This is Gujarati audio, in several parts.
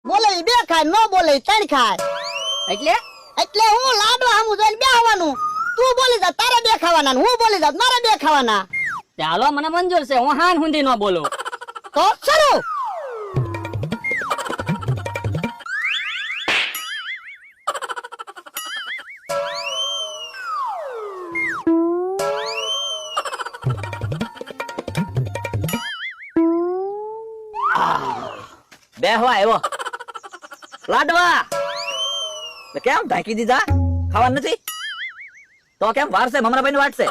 બોલે ઈ બે ખાય, નો બોલે ઈ ત્રણ ખાય. એટલે એટલે હું લાડવા હમું જોઈને બેહવાનું. તું બોલી જા તારે બે ખાવાના, હું બોલી જા મારે બે ખાવાના. ચાલો મને મંજૂર છે, હું હાન હુંધી નો બોલું. તો શરૂ. બેહવા આવ્યો લાડવા કેમ ઢાંકી દીધા? ખાવા નથી તો કેમ વારસે મમરાભાઈ વાટશે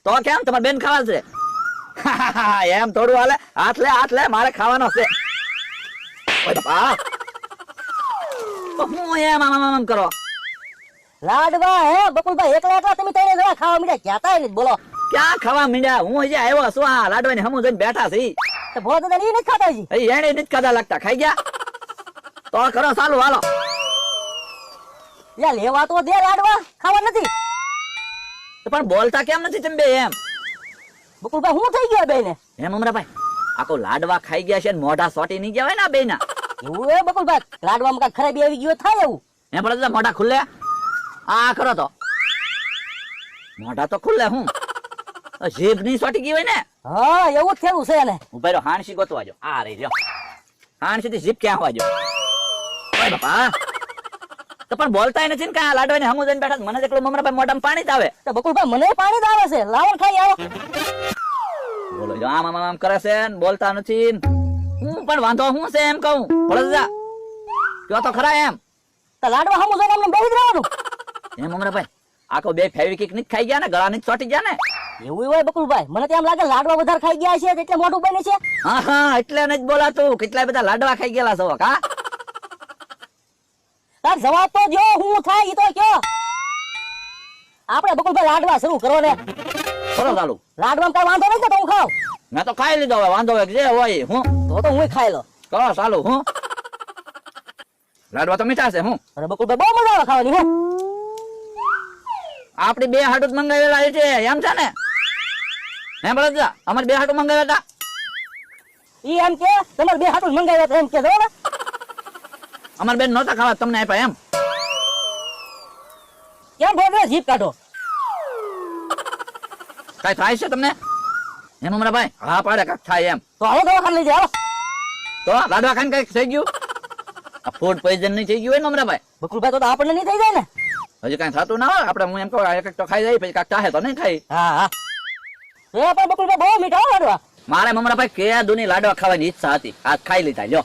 તો કેમ તમારે બેન ખાવા છે? એમ થોડું હાલે. હાથ લે મારે ખાવાનો છે. ઓય બાપા તો હું એમ આમ કરો લાડવા હે બકુલભાઈ, એકલા એકલા તમે તઈને જણા ખાવા મીડા ક્યાંતા ને બોલો. ક્યાં ખાવા મીંડ્યા? હું હજી આવ્યો છું. આ લાડવાની હમું જોઈને બેઠા છે. તો ભોજ દાદા ઈ નથી ખાતા હજી. એને નથી ખાધા લાગતા. ખાઈ ગયા તો કરો ચાલુ હાલો. યા લેવા તો દે લાડવા, ખાવા નથી. પણ બોલતા કેમ નથી તમે બે? એમ બકુલભાઈ હું થઈ ગયા બેને? એમ અમરાભાઈ આખો લાડવા ખાઈ ગયા છે ને મોઢા સોટી નહીં ગયા હોય ને બે ના. એવું હે બકુલભાઈ, લાડવામાં કાંઈ ખરાબી આવી ગયો થાય એવું? એમ પડે મોઢા ખુલ્લે. આ કરો તો મોઢા તો ખુલ્લે. હું જીભ ની સોટી ગઈ હોય ને? હા એવું જ થયું છે ને. ઉભા રહ્યો, હાણસી ગોતવા જો. આ રહી જો હાણસી થી જીભ ક્યાં હોવા જો. ઓય બાપા તો પણ બોલતાય નથી ને કા લાડવાની હમું જઈને બેઠા. મને એકલો મમરાભાઈ મોઢામાં પાણી જ આવે. તો બકુલભાઈ મને પાણી જ આવે છે, લાવો ને ખાઈ આવો. બોલો જો આમ કરે છે ને બોલતા નથી. હું પણ વાંધો હું છે એમ કહું. ભળજા કયો તો ખરા એમ. તો લાડવા હમું જોઈને અમને બેસી જ રહેવાનું. એમ મમરાભાઈ આખો બે ફેવિકિક નથી ખાઈ ગયા ને? ગળા નથી ચોટી ગયા ને? એવું હોય બકુલભાઈ, મને તો એમ લાગે લાડવા વધારે ખાઈ ગયા છે એટલે મોઢું બને છે. હા એટલે નથી બોલાતું. કેટલા બધા લાડવા ખાઈ ગયેલા છો કા? તાર જવાબ તો જો હું થાય ઈ તો કયો. આપણે બકુલભાઈ લાડવા શરૂ કરો ને. કરો ચાલુ. લાડવામાં કઈ વાંધો નહીં તો હું ખાવ. મેં તો ખાઈ લીધો. હવે વાંધો હોય જે હોય. હું તો હું ખાઈ લો. કરો ચાલુ. હું લાડવા તો મીઠા છે. હું અરે બકુલભાઈ બહુ મજા આવે ખાવાની. હું આપડી બે હાટુ જ મંગાવેલા છે એમ છે ને? હે બળદા અમારે બે હાટુ મંગાવ્યા હતા. ઈ એમ કે તમારે બે હાટું મંગાવ્યા હતા એમ કે જો ને. અમારે બેન નહોતા ખાવા, તમને આપ્યા એમ. કેમ બોલે જીભ કાઢો? કઈ થાય છે તમને એમ અમારા ભાઈ? હા પાડે કાક થાય એમ. તો હાલો દવાખાને લઈ જાઓ. તો લાડવા ખાઈને કઈક થઈ ગયું? આ ફૂડ પોઈઝન નહીં થઈ ગયું હોય ને અમારા ભાઈ? બકુલભાઈ તો આપણને નહીં થઈ જાય ને. હજી કઈ થતું ના હોય. આપણે હું એમ કહું એક એક તો ખાઈ જાય પછી કાક ચાહે તો નહીં ખાઈ. હા હા એ પણ બકુલભાઈ બહુ મીઠા હો લાડવા. મારે મમરા ભાઈ કે દુની લાડવા ખાવાની ઈચ્છા હતી, આજ ખાઈ લીધા લ્યો.